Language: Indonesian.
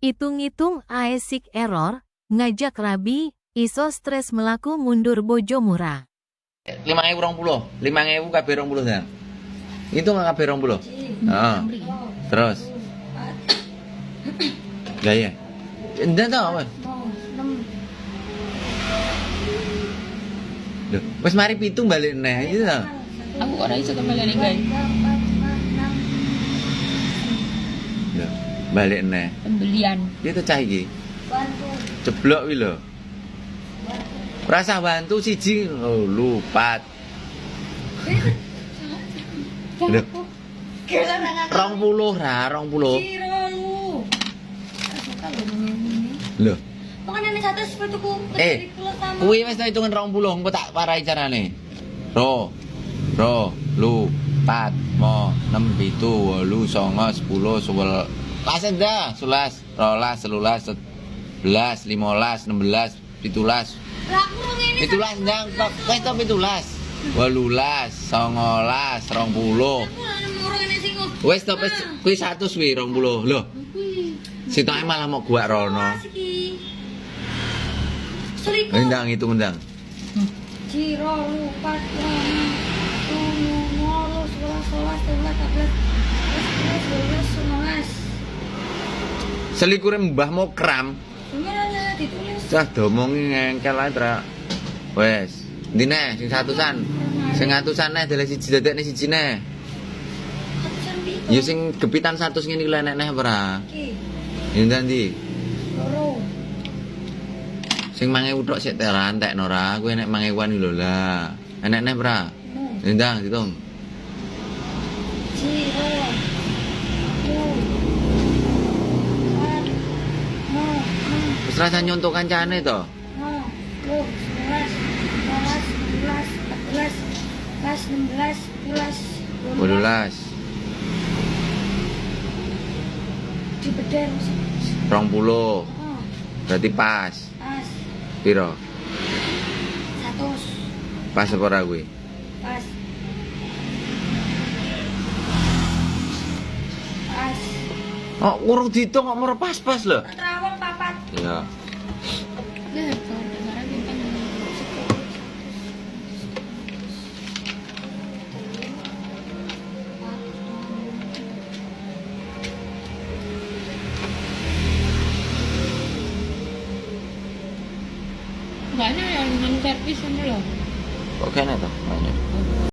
Itung-itung aesik error, ngajak rabi, iso stres melaku mundur bojo murah. 5.020, 5.000 kabeh 20 dan. Itu nggak kabeh 20. Heeh. Terus. Lah ya. Ndak tau apa. Loh, wis mari 7 balik neh itu tau. Aku kok ora iso kembali nih, guys. Loh, balik neh. Pembelian. Itu cah iki. Ceblok wi lho. Rasa bantu siji oh lupa. Lho. 20 ra, 20. Lho. Pokoknya nih satu sepatuku. Kuwi wis tak hitungan 20, engko tak parai carane. Lu, 4, 5, 6, 7, 8, 9, 10, 11. Pasen dah, 11, 12, 13, 11, 15, 16, 17. Lah aku ngene. 17 ndang, wis to 17. 18, 19, 20. Wis to kuwi 100 wi 20. Lho. Sitoke malah mau gua rono. Seliku. Ndang hitung ndang. Ciro, lupa, tujuh, nol, 11, 12, 13, 14, 15, 16. Selikure mbah mau kram. Beneran ditulis. Cah domongi ngengkel ae, Tra. Wes, ndi neh sing 100-an. Sing 100-an neh dele siji dadekne siji neh. Ya sing gepitan 100 ngene iki enek neh ora. Iki. Ya ndi? Loro. Sing 1000 tok sik teran tekno ra, kuwi enek 1000-an iki lho lah. Enek neh ora? Ndang ditung. Ciro. Wis rasa nyontok kancane to. 12. Di beden 20. Berarti pas. pas Piro? 100 Pas apa ora kuwi? pas pas Oh, urung ditung kok moro pas-pas lho. terawang papat Iya. Lah, kalau dengaran bintang. Enggak ada yang non servis ini loh. Kok kene to?